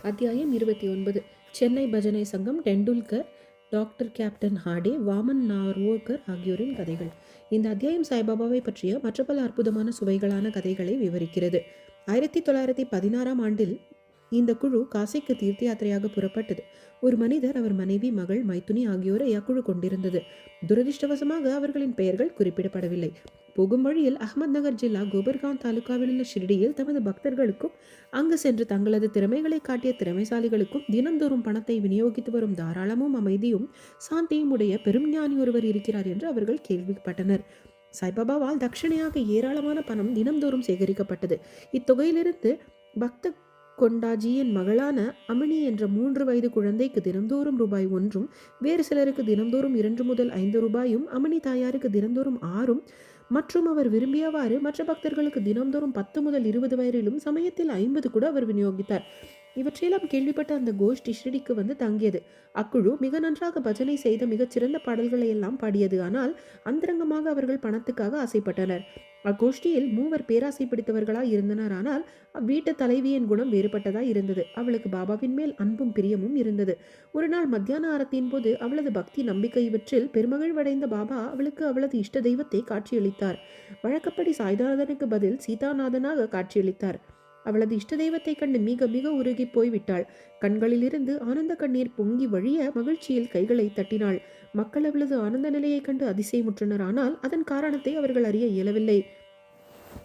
அத்தியாயம் 29. சென்னை பஜனை சங்கம், டெண்டுல்கர், டாக்டர் கேப்டன் ஹாடே, வாமன் நார்வோர்கர் ஆகியோரின் கதைகள். இந்த அத்தியாயம் சாய்பாபாவை பற்றிய மற்ற பல அற்புதமான சுவைகளான கதைகளை விவரிக்கிறது. 1916ஆம் ஆண்டில் இந்த குழு காசிக்கு தீர்த்த யாத்திரையாக புறப்பட்டது. ஒரு மனிதர், அவர் மனைவி, மகள், மைத்துனி ஆகியோரை அக்குழு கொண்டிருந்தது. துரதிருஷ்டவசமாக அவர்களின் பெயர்கள் குறிப்பிடப்படவில்லை. போகும் வழியில் அஹமத் நகர் ஜில்லா கோபர்கான் தாலுகாவில் உள்ள ஷிரடியில் தமது பக்தர்களுக்கும் அங்கு சென்று தங்களது திறமைகளை காட்டிய திறமைசாலிகளுக்கும் தினந்தோறும் பணத்தை விநியோகித்து வரும் தாராளமும் அமைதியும் சாந்தியும் உடைய பெரும் ஞானி ஒருவர் இருக்கிறார் என்று அவர்கள் கேள்விப்பட்டனர். சாய்பாபாவால் தட்சணையாக ஏராளமான பணம் தினந்தோறும் சேகரிக்கப்பட்டது. இத்தொகையிலிருந்து பக்த கொண்டாஜியின் மகளான அமினி என்ற 3 வயது குழந்தைக்கு தினந்தோறும் ரூபாய் 1, வேறு சிலருக்கு தினந்தோறும் 2 முதல் 5 ரூபாயும், அமினி தாயாருக்கு தினந்தோறும் 6 மற்றும் அவர் விரும்பியவாறு மற்ற பக்தர்களுக்கு தினந்தோறும் 10 முதல் 20 வரையிலும், சமயத்தில் 50 கூட அவர் விநியோகித்தார். இவற்றையெல்லாம் கேள்விப்பட்ட அந்த கோஷ்டி ஷிரடிக்கு வந்து தங்கியது. அக்குழு மிக நன்றாக பஜனை செய்த மிகச்சிறந்த பாடல்களை எல்லாம் பாடியது. ஆனால் அந்தரங்கமாக அவர்கள் பணத்துக்காக ஆசைப்பட்டனர். அக்கோஷ்டியில் 3 பேராசை பிடித்தவர்களாய் இருந்தனர். ஆனால் அவ்வீட்டு தலைவியின் குணம் வேறுபட்டதாய் இருந்தது. அவளுக்கு பாபாவின் மேல் அன்பும் பிரியமும் இருந்தது. ஒரு நாள் மத்தியான ஆரத்தின் போது அவளது பக்தி, நம்பிக்கை இவற்றில் பெருமகிழ்வடைந்த பாபா அவளுக்கு அவளது இஷ்ட தெய்வத்தை காட்சியளித்தார். வழக்கப்படி சாய்நாதனுக்கு பதில் சீதாநாதனாக காட்சியளித்தார். அவளது இஷ்ட தெய்வத்தை கண்டு மிக மிக உருகி போய்விட்டாள். கண்களிலிருந்து ஆனந்த கண்ணீர் பொங்கி வழிய மகிழ்ச்சியில் கைகளை தட்டினாள். மக்கள் அவளது ஆனந்த நிலையை கண்டு அதிசயமுற்றனர். ஆனால் அதன் காரணத்தை அவர்கள் அறிய இயலவில்லை.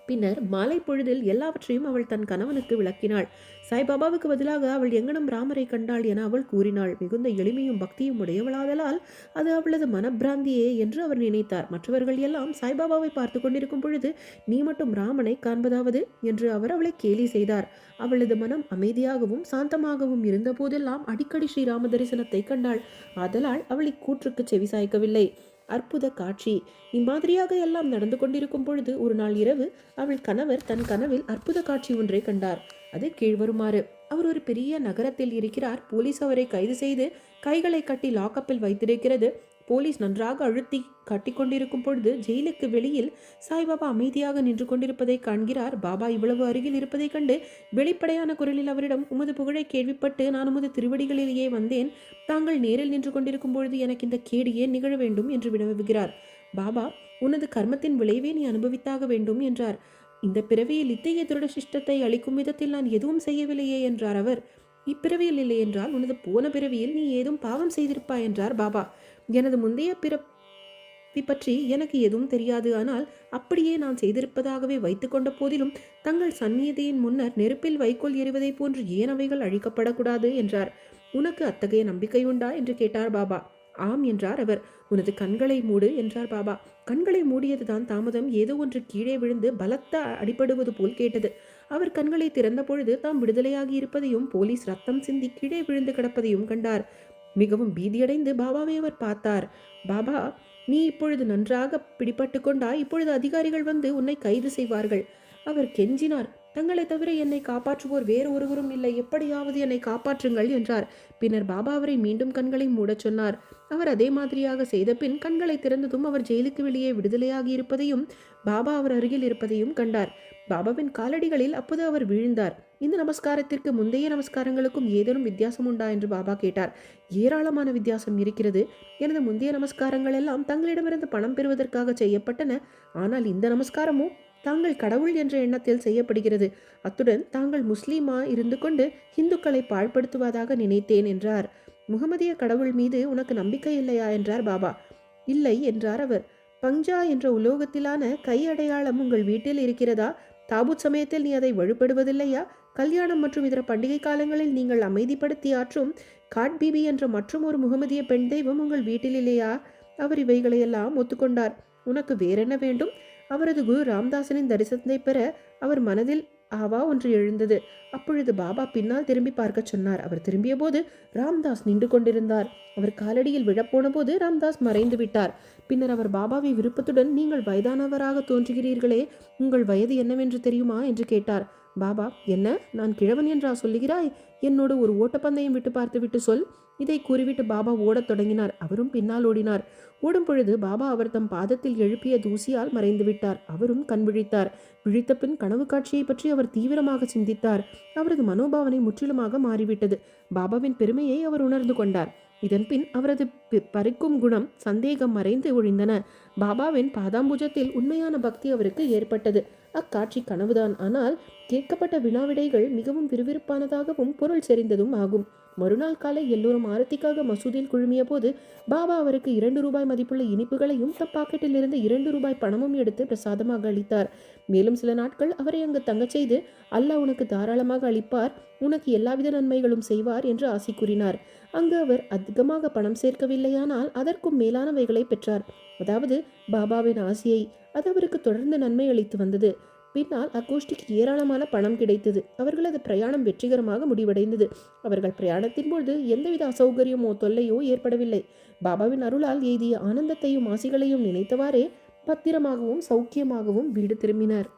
பின்னர் மாலை பொழுதில் எல்லாவற்றையும் அவள் தன் கணவனுக்கு விளக்கினாள். சாய்பாபாவுக்கு பதிலாக அவள் எங்கனம் ராமரை கண்டாள் என அவள் கூறினாள். மிகுந்த எளிமையும் பக்தியும் உடையவளாதலால் அது அவளது மனப்பிராந்தியே என்று அவர் நினைத்தார். மற்றவர்கள் எல்லாம் சாய்பாபாவை பார்த்து கொண்டிருக்கும் பொழுது நீ மட்டும் ராமனை காண்பதாவது என்று அவர் அவளை கேலி செய்தார். அவளது மனம் அமைதியாகவும் சாந்தமாகவும் இருந்த போதெல்லாம் அடிக்கடி ஸ்ரீராம தரிசனத்தை கண்டாள். ஆதலால் அவள் இக்கூற்றுக்கு செவிசாய்க்கவில்லை. அற்புத காட்சி. இம்மாதிரியாக எல்லாம் நடந்து கொண்டிருக்கும் பொழுது ஒரு நாள் இரவு அவள் கணவர் தன் கனவில் அற்புத காட்சி ஒன்றை கண்டார். அது கீழ்வருமாறு. அவர் ஒரு பெரிய நகரத்தில் இருக்கிறார். போலீஸ் அவரை கைது செய்து கைகளை கட்டி லாக்கப்பில் வைத்திருக்கிறது. போலீஸ் நன்றாக அழுத்தி கட்டி கொண்டிருக்கும் பொழுது ஜெயிலுக்கு வெளியில் சாய்பாபா அமைதியாக நின்று கொண்டிருப்பதை காண்கிறார். பாபா இவ்வளவு அருகில் இருப்பதை கண்டு வெளிப்படையான குரலில் அவரிடம், உமது புகழை கேள்விப்பட்டு நான் உமது திருவடிகளிலேயே வந்தேன். தாங்கள் நேரில் நின்று கொண்டிருக்கும் பொழுது எனக்கு இந்த கேடு ஏன் நிகழ வேண்டும் என்று வினவுகிறார். பாபா, உனது கர்மத்தின் விளைவே நீ அனுபவித்தாக வேண்டும் என்றார். இந்த பிறவியில் இத்தகைய திருட சிஷ்டத்தை அளிக்கும் விதத்தில் நான் எதுவும் செய்யவில்லையே என்றார் அவர். இப்பிறவியில் இல்லை என்றால் உனது போன பிறவியில் நீ ஏதும் பாவம் செய்திருப்பாய் என்றார் பாபா. எனது முந்தைய பிறவி பற்றி எனக்கு எதுவும் தெரியாது. ஆனால் அப்படியே நான் செய்திருப்பதாகவே வைத்து கொண்ட போதிலும் தங்கள் சந்நிதியின் முன்னர் நெருப்பில் வைக்கோல் எறிவதை போன்று ஏன் அவைகள் அழிக்கப்படக்கூடாது என்றார். உனக்கு அத்தகைய நம்பிக்கை உண்டா என்று கேட்டார் பாபா. ஆம் என்றார் அவர். உனது கண்களை மூடு என்றார் பாபா. கண்களை மூடியதுதான் தாமதம். ஏதோ ஒன்று கீழே விழுந்து பலத்த அடிபடுவது போல் கேட்டது. அவர் கண்களை திறந்த பொழுது தாம் விடுதலையாகி இருப்பதையும் போலீஸ் ரத்தம் சிந்தி கீழே விழுந்து கிடப்பதையும் கண்டார். மிகவும் பீதியடைந்து பாபாவை அவர் பார்த்தார். பாபா, நீ இப்பொழுது நன்றாக பிடிபட்டு கொண்டாய். இப்பொழுது அதிகாரிகள் வந்து உன்னை கைது செய்வார்கள். அவர் கெஞ்சினார். தங்களை தவிர என்னை காப்பாற்றுவோர் வேறு ஒருவரும் இல்லை. எப்படியாவது என்னை காப்பாற்றுங்கள் என்றார். பின்னர் பாபா அவரை மீண்டும் கண்களை மூடச் சொன்னார். அவர் அதே மாதிரியாக செய்த பின் கண்களை திறந்ததும் அவர் ஜெயிலுக்கு வெளியே விடுதலையாகி இருப்பதையும் பாபா அவர் அருகில் இருப்பதையும் கண்டார். பாபாவின் காலடிகளில் அப்போது அவர் வீழ்ந்தார். இந்த நமஸ்காரத்திற்கு முந்தைய நமஸ்காரங்களுக்கும் ஏதேனும் வித்தியாசம் உண்டா என்று பாபா கேட்டார். ஏராளமான வித்தியாசம் இருக்கிறது. எனது முந்தைய நமஸ்காரங்கள் எல்லாம் தங்களிடமிருந்து பணம் பெறுவதற்காக செய்யப்பட்டன. ஆனால் இந்த நமஸ்காரமோ தாங்கள் கடவுள் என்ற எண்ணத்தில் செய்யப்படுகிறது. அத்துடன் தாங்கள் முஸ்லீமா இருந்து கொண்டு இந்துக்களை பாழ்படுத்துவதாக நினைத்தேன் என்றார். முகமதிய கடவுள் மீது உனக்கு நம்பிக்கை இல்லையா என்றார் பாபா. இல்லை என்றார் அவர். பஞ்சா என்ற உலோகத்திலான கை அடையாளம் உங்கள் வீட்டில் இருக்கிறதா? தாபூத் சமயத்தில் நீ அதை வழிபடுவதில்லையா? கல்யாணம் மற்றும் இதர பண்டிகை காலங்களில் நீங்கள் அமைதிப்படுத்தி ஆற்றும் காட் பீபி என்ற மற்றும் ஒரு முகமதிய பெண் தெய்வம் உங்கள் வீட்டில் இல்லையா? அவர் இவைகளையெல்லாம் ஒத்துக்கொண்டார். உனக்கு வேறென்ன வேண்டும்? அவரது குரு ராம்தாசனின் தரிசனத்தை பெற அவர் மனதில் ஆவா ஒன்று எழுந்தது. அப்பொழுது பாபா பின்னால் திரும்பி பார்க்க சொன்னார். அவர் திரும்பிய போது ராம்தாஸ் நின்று கொண்டிருந்தார். அவர் காலடியில் விழப்போன போது ராம்தாஸ் மறைந்து விட்டார். பின்னர் அவர் பாபாவை விருப்பத்துடன், நீங்கள் வயதானவராக தோன்றுகிறீர்களே, உங்கள் வயது என்னவென்று தெரியுமா என்று கேட்டார். பாபா, என்ன, நான் கிழவன் என்றா சொல்லுகிறாய்? என்னோடு ஒரு ஓட்டப்பந்தயம் விட்டு பார்த்து விட்டு சொல். இதை கூறிவிட்டு பாபா ஓடத் தொடங்கினார். அவரும் பின்னால் ஓடினார். ஓடும் பொழுது பாபா அவர் தம் பாதத்தில் எழுப்பிய தூசியால் மறைந்து விட்டார். அவரும் கண் விழித்தார். விழித்த பின் கனவு காட்சியை பற்றி அவர் தீவிரமாக சிந்தித்தார். அவரது மனோபாவனை முற்றிலுமாக மாறிவிட்டது. பாபாவின் பெருமையை அவர் உணர்ந்து கொண்டார். இதன்பின் அவரது பறிக்கும் குணம், சந்தேகம் மறைந்து ஒழிந்தன. பாபாவின் பாதாம்புஜத்தில் உண்மையான பக்தி அவருக்கு ஏற்பட்டது. அக்காட்சி கனவுதான், ஆனால் கேட்கப்பட்ட வினாவிடைகள் மிகவும் விறுவிறுப்பானதாகவும் பொருள் செறிந்ததும் ஆகும். மறுநாள் காலை எல்லோரும் ஆரத்திக்காக மசூதியில் குழுமிய போது பாபா அவருக்கு 2 ரூபாய் மதிப்புள்ள இனிப்புகளையும் தம் பாக்கெட்டில் இருந்து 2 ரூபாய் பணமும் எடுத்து பிரசாதமாக அளித்தார். மேலும் சில நாட்கள் அவரை அங்கு தங்கச் செய்து, அல்லாஹ் உனக்கு தாராளமாக அளிப்பார், உனக்கு எல்லாவித நன்மைகளும் செய்வார் என்று ஆசி கூறினார். அங்கு அவர் அதிகமாக பணம் சேர்க்கவில்லையானால் அதற்கும் மேலானவைகளை பெற்றார். அதாவது பாபாவின் ஆசியை. அது அவருக்கு தொடர்ந்து நன்மை அளித்து வந்தது. பின்னால் அக்கோஷ்டிக்கு ஏராளமான பணம் கிடைத்தது. அவர்களது பிரயாணம் வெற்றிகரமாக முடிவடைந்தது. அவர்கள் பிரயாணத்தின் போது எந்தவித அசௌகரியமோ தொல்லையோ ஏற்படவில்லை. பாபாவின் அருளால் எய்திய ஆனந்தத்தையும் ஆசிகளையும் நினைத்தவாறே பத்திரமாகவும் சௌக்கியமாகவும் வீடு திரும்பினர்.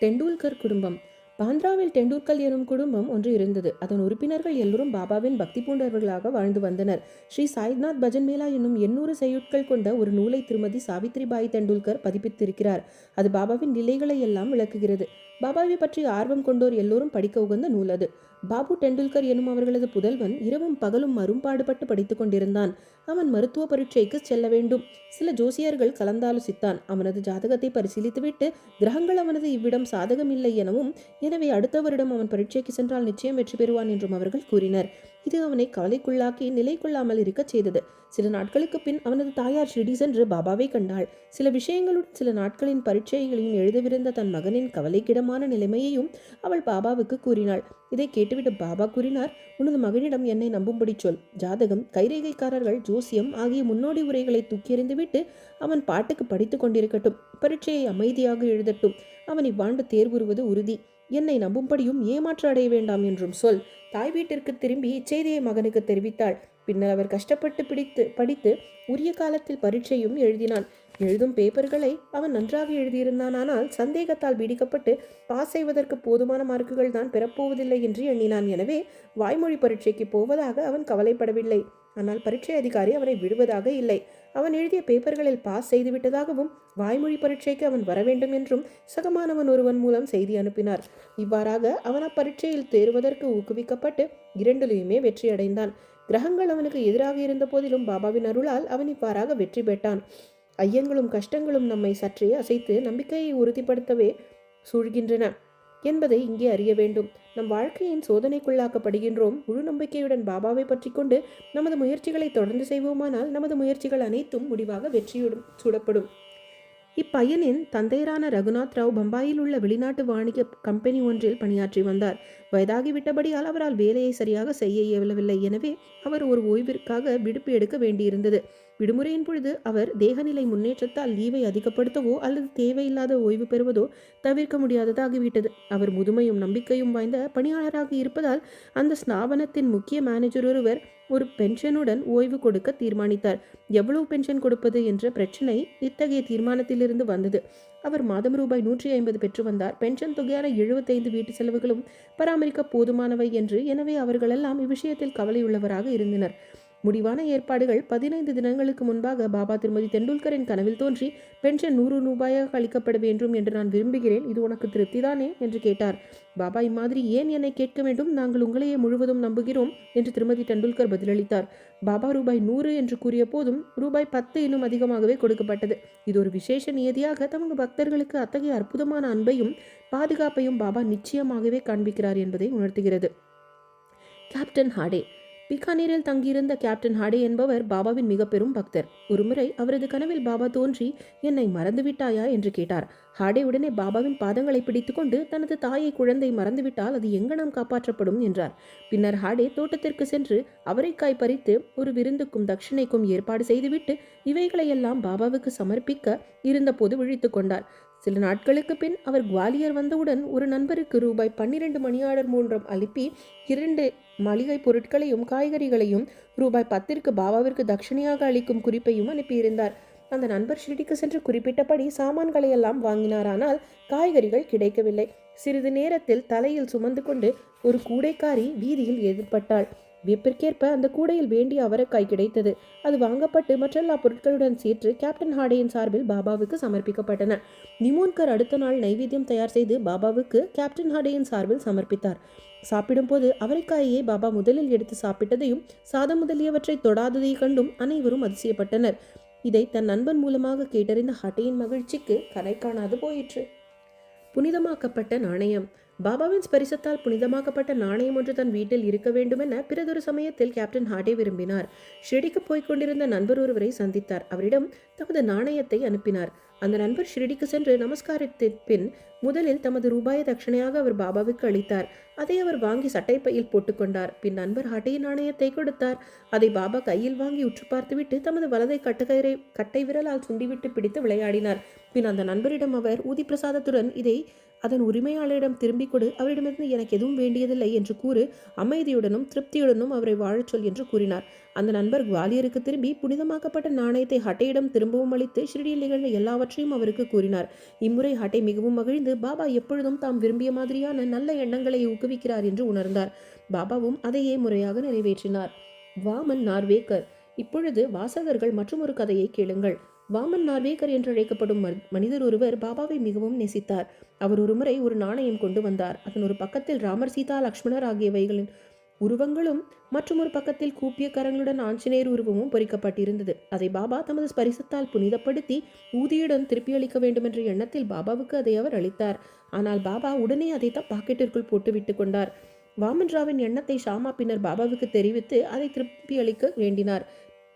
டெண்டுல்கர் குடும்பம். பாந்திராவில் டெண்டுல்கர் எனும் குடும்பம் ஒன்று இருந்தது. அதன் உறுப்பினர்கள் எல்லோரும் பாபாவின் பக்தி பூண்டவர்களாக வாழ்ந்து வந்தனர். ஸ்ரீ சாய்நாத் பஜன் மேளா என்னும் 800 செய்யுட்கள் கொண்ட ஒரு நூலை திருமதி சாவித்ரிபாய் டெண்டுல்கர் பதிப்பித்திருக்கிறார். அது பாபாவின் நிலைகளை எல்லாம் விளக்குகிறது. பாபாவை பற்றி ஆர்வம் கொண்டோர் எல்லோரும் படிக்க உகந்த நூல் அது. பாபு டெண்டுல்கர் எனும் அவர்களது புதல்வன் இரவும் பகலும் அரும்பாடுபட்டு படித்துக் கொண்டிருந்தான். அவன் மருத்துவ பரீட்சைக்கு செல்ல வேண்டும். சில ஜோசியர்கள் கலந்தாலோசித்தான். அவனது ஜாதகத்தை பரிசீலித்துவிட்டு கிரகங்கள் அவனது இவ்விடம் சாதகம் இல்லை எனவும், எனவே அடுத்த வருடம் அவன் பரீட்சைக்கு சென்றால் நிச்சயம் வெற்றி பெறுவான் என்றும் அவர்கள் கூறினர். இது அவனை கவலைக்குள்ளாக்கி நிலை கொள்ளாமல் இருக்க செய்தது. சில நாட்களுக்கு பின் அவனது தாயார் ஷிரடி சென்று பாபாவை கண்டாள். சில விஷயங்களுடன் சில நாட்களின் பரீட்சைகளையும் எழுதவிருந்த தன் மகனின் கவலைக்கிடமான நிலைமையையும் அவள் பாபாவுக்கு கூறினாள். இதை கேட்டுவிட்டு பாபா கூறினார், உனது மகனிடம் என்னை நம்பும்படி சொல். ஜாதகம், கைரேகைக்காரர்கள், ஜோசியம் ஆகிய முன்னோடி உரைகளை தூக்கி எறிந்துவிட்டு அவன் பாட்டுக்கு படித்து கொண்டிருக்கட்டும். பரீட்சையை அமைதியாக எழுதட்டும். அவன் இவ்வாண்டு தேர்வுறுவது உறுதி. என்னை நம்பும்படியும் ஏமாற்ற அடைய வேண்டாம் என்றும் சொல். தாய் வீட்டிற்கு திரும்பி இச்செய்தியை மகனுக்கு தெரிவித்தாள். பின்னர் அவர் கஷ்டப்பட்டு படித்து உரிய காலத்தில் பரீட்சையும் எழுதினான். எழுதும் பேப்பர்களை அவன் நன்றாக எழுதியிருந்தான். ஆனால் சந்தேகத்தால் பீடிக்கப்பட்டு பாஸ் செய்வதற்கு போதுமான மார்க்குகள் தான் பெறப்போவதில்லை என்று எண்ணினான். எனவே வாய்மொழி பரீட்சைக்கு போவதாக அவன் கவலைப்படவில்லை. ஆனால் பரீட்சை அதிகாரி அவனை விடுவதாக இல்லை. அவன் எழுதிய பேப்பர்களில் பாஸ் செய்துவிட்டதாகவும் வாய்மொழி பரீட்சைக்கு அவன் வர வேண்டும் என்றும் சகமானவன் ஒருவன் மூலம் செய்தி அனுப்பினார். இவ்வாறாக அவன் அப்பரீட்சையில் தேர்வதற்கு ஊக்குவிக்கப்பட்டு 2லுமே வெற்றி அடைந்தான். கிரகங்கள் அவனுக்கு எதிராக இருந்த போதிலும் பாபாவின் அருளால் அவன் இவ்வாறாக வெற்றி பெற்றான். ஐயங்களும் கஷ்டங்களும் நம்மை சற்றே அசைத்து நம்பிக்கையை உறுதிப்படுத்தவே சூழ்கின்றன என்பதை இங்கே அறிய வேண்டும். நம் வாழ்க்கையின் சோதனைக்குள்ளாக்கப்படுகின்றோம். முழு நம்பிக்கையுடன் பாபாவை பற்றி கொண்டு நமது முயற்சிகளை தொடர்ந்து செய்வோமானால் நமது முயற்சிகள் அனைத்தும் முடிவாக வெற்றியுடன் சூடப்படும். இப்பையனின் தந்தையரான ரகுநாத் ராவ் பம்பாயில் உள்ள வெளிநாட்டு வாணிக கம்பெனி ஒன்றில் பணியாற்றி வந்தார். வயதாகிவிட்டபடியால் அவரால் வேலையை சரியாக செய்ய இயலவில்லை. எனவே அவர் ஒரு ஓய்விற்காக விடுப்பு எடுக்க வேண்டியிருந்தது. விடுமுறையின் பொழுது அவர் தேகநிலை முன்னேற்றத்தால் லீவை அதிகப்படுத்தவோ அல்லது தேவையில்லாத ஓய்வு பெறுவதோ தவிர்க்க முடியாததாகிவிட்டது. அவர் முதுமையும் நம்பிக்கையும் வாய்ந்த பணியாளராக இருப்பதால் அந்த ஸ்தாபனத்தின் முக்கிய மேனேஜர் ஒருவர் ஒரு பென்ஷனுடன் ஓய்வு கொடுக்க தீர்மானித்தார். எவ்வளவு பென்ஷன் கொடுப்பது என்ற பிரச்சனை இத்தகைய தீர்மானத்திலிருந்து வந்தது. அவர் மாதம் ரூபாய் 150 பெற்று வந்தார். பென்ஷன் தொகையான 75 வீட்டு செலவுகளும் பராமரிக்க போதுமானவை என்று. எனவே அவர்களெல்லாம் இவ்விஷயத்தில் கவலையுள்ளவராக இருந்தனர். முடிவான ஏற்பாடுகள் 15 தினங்களுக்கு முன்பாக பாபா திருமதி டெண்டுல்கரின் கனவில் தோன்றி, பென்ஷன் 100 ரூபாயாக அளிக்கப்பட வேண்டும் என்று நான் விரும்புகிறேன். இது உனக்கு திருப்திதானே என்று கேட்டார். பாபா, இம்மாதிரி ஏன் என்னை கேட்க வேண்டும்? நாங்கள் உங்களையே முழுவதும் நம்புகிறோம் என்று திருமதி டெண்டுல்கர் பதிலளித்தார். பாபா ரூபாய் 100 என்று கூறிய போதும் ரூபாய் 10 இன்னும் அதிகமாகவே கொடுக்கப்பட்டது. இது ஒரு விசேஷ நியதியாக தமது பக்தர்களுக்கு அத்தகைய அற்புதமான அன்பையும் பாதுகாப்பையும் பாபா நிச்சயமாகவே காண்பிக்கிறார் என்பதை உணர்த்துகிறது. கேப்டன் ஹாடே. பிகானீரில் தங்கியிருந்த கேப்டன் ஹாடே என்பவர் பாபாவின் மிக பெரும் பக்தர். ஒருமுறை அவரது கனவில் பாபா தோன்றி, என்னை மறந்துவிட்டாயா என்று கேட்டார். ஹாடே உடனே பாபாவின் பாதங்களை பிடித்துக்கொண்டு, தனது தாயை குழந்தை மறந்துவிட்டால் அது எங்கனம் காப்பாற்றப்படும் என்றார். பின்னர் ஹாடே தோட்டத்திற்கு சென்று அவரைக்காய் பறித்து ஒரு விருந்துக்கும் தட்சிணைக்கும் ஏற்பாடு செய்துவிட்டு இவைகளையெல்லாம் பாபாவுக்கு சமர்ப்பிக்க இருந்தபோது விழித்து கொண்டார். சில நாட்களுக்கு பின் அவர் குவாலியர் வந்தவுடன் ஒரு நண்பருக்கு ரூபாய் 12 மணியாளர் மூன்றம் அனுப்பி 2 மளிகை பொருட்களையும் காய்கறிகளையும் ரூபாய் 10ற்கு பாபாவிற்கு தட்சணையாக அளிக்கும் குறிப்பையும் அனுப்பியிருந்தார். அந்த நண்பர் ஷிரடிக்கு சென்று குறிப்பிட்டபடி சாமான்களை எல்லாம் வாங்கினார். ஆனால் காய்கறிகள் கிடைக்கவில்லை. சிறிது நேரத்தில் தலையில் சுமந்து கொண்டு ஒரு கூடைக்காரி வீதியில் எதிர்பட்டாள். வியப்பிற்கேற்ப அந்த கூடையில் வேண்டிய அவரைக்காய் கிடைத்தது. அது வாங்கப்பட்டு மற்றெல்லா பொருட்களுடன் சேர்த்து கேப்டன் ஹார்டேயின் சார்பில் பாபாவுக்கு சமர்ப்பிக்கப்பட்டன. நிமோன்கர் அடுத்த நாள் நைவேத்தியம் தயார் செய்து பாபாவுக்கு கேப்டன் ஹார்டேயின் சார்பில் சமர்ப்பித்தார். சாப்பிடும்போது அவரைக்காயை பாபா முதலில் எடுத்து சாப்பிட்டதையும் சாதம் முதலியவற்றை தொடாததை கண்டும் அனைவரும் அதிசயப்பட்டனர். இதை தன் நண்பன் மூலமாக கேட்டறிந்த ஹார்டேயின் மகிழ்ச்சிக்கு கரை காணாது போயிற்று. புனிதமாக்கப்பட்ட நாணயம். பாபாவின் ஸ்பரிசத்தால் புனிதமாக்கப்பட்ட நாணயம் ஒன்று தன் வீட்டில் இருக்க வேண்டுமென பிறதொரு சமயத்தில் கேப்டன் ஹார்டே விரும்பினார். ஷிரடிக்கு போய்க் கொண்டிருந்த நண்பர் ஒருவரை சந்தித்தார். அவரிடம் தமது நாணயத்தை அனுப்பினார். அந்த நண்பர் ஷிரடிக்கு சென்று நமஸ்காரத்தின் பின் முதலில் தமது ரூபாய தட்சணையாக அவர் பாபாவுக்கு அளித்தார். அதை அவர் வாங்கி சட்டைப்பையில் போட்டுக்கொண்டார். பின் நண்பர் ஹார்டேயின் நாணயத்தை கொடுத்தார். அதை பாபா கையில் வாங்கி உற்று பார்த்துவிட்டு தமது வலதை கட்டை விரலால் சுண்டிவிட்டு பிடித்து விளையாடினார். பின் அந்த நண்பரிடம் அவர் ஊதி பிரசாதத்துடன் இதை அதன் உரிமையாளரிடம் திரும்பிக் கொடு, அவரிடமிருந்து எனக்கு எதுவும் வேண்டியதில்லை என்று கூறு, அமைதியுடனும் திருப்தியுடனும் அவரை வாழச் சொல் என்று கூறினார். அந்த நண்பர் குவாலியருக்கு திரும்பி புனிதமாக்கப்பட்ட நாணயத்தை ஹட்டையிடம் திரும்பவும் அளித்து ஷிரடியில் நிகழ்ந்த எல்லாவற்றையும் அவருக்கு கூறினார். இம்முறை ஹட்டை மிகவும் மகிழ்ந்து பாபா எப்பொழுதும் தாம் விரும்பிய மாதிரியான நல்ல எண்ணங்களை ஊக்குவிக்கிறார் என்று உணர்ந்தார். பாபாவும் அதையே முறையாக நிறைவேற்றினார். வாமன் நார்வேக்கர். இப்பொழுது வாசகர்கள் மற்றும் ஒரு கதையை கேளுங்கள். வாமன் நார்வேக்கர் என்று அழைக்கப்படும் மனிதர் ஒருவர் பாபாவை மிகவும் நேசித்தார். அவர் ஒருமுறை ஒரு நாணயம் கொண்டு வந்தார். அதன் ஒரு பக்கத்தில் ராமர், சீதா, லக்ஷ்மணர் ஆகியவைகளின் உருவங்களும் மற்றும் ஒரு பக்கத்தில் கூப்பிய கரங்களுடன் ஆஞ்சநேயர் உருவமும் பொறிக்கப்பட்டிருந்தது. அதை பாபா தமது ஸ்பரிசத்தால் புனிதப்படுத்தி ஊதியுடன் திருப்பியளிக்க வேண்டும் என்ற எண்ணத்தில் பாபாவுக்கு அதை அவர் அளித்தார். ஆனால் பாபா உடனே அதை பாக்கெட்டிற்குள் போட்டு விட்டு கொண்டார். வாமன் ராவின் எண்ணத்தை ஷாமா பின்னர் பாபாவுக்கு தெரிவித்து அதை திருப்பியளிக்க வேண்டினார்.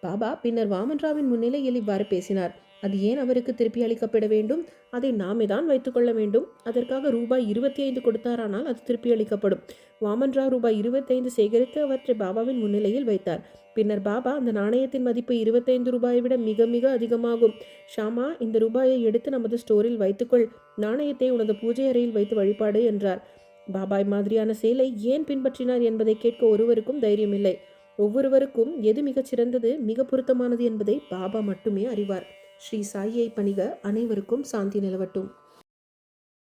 பாபா பின்னர் வாமன் ராவின் முன்னிலையில் இவ்வாறு பேசினார். அது ஏன் அவருக்கு திருப்பி அளிக்கப்பட வேண்டும்? அதை நாமே தான் வைத்துக்கொள்ள வேண்டும். அதற்காக ரூபாய் 25 கொடுத்தாரானால் அது திருப்பி அளிக்கப்படும். வாமன் ராவ் ரூபாய் 25 சேகரித்து அவற்றை பாபாவின் முன்னிலையில் வைத்தார். பின்னர் பாபா, அந்த நாணயத்தின் மதிப்பு 25 ரூபாயை விட மிக மிக அதிகமாகும். ஷாமா, இந்த ரூபாயை எடுத்து நமது ஸ்டோரில் வைத்துக்கொள். நாணயத்தை உனது பூஜை அறையில் வைத்து வழிபாடு என்றார். பாபா மாதிரியான செயலை ஏன் பின்பற்றினார் என்பதை கேட்க ஒருவருக்கும் தைரியமில்லை. ஒவ்வொருவருக்கும் எது மிகச் சிறந்தது, மிக பொருத்தமானது என்பதை பாபா மட்டுமே அறிவார். ஸ்ரீ சாயியை பணிக. அனைவருக்கும் சாந்தி நிலவட்டும்.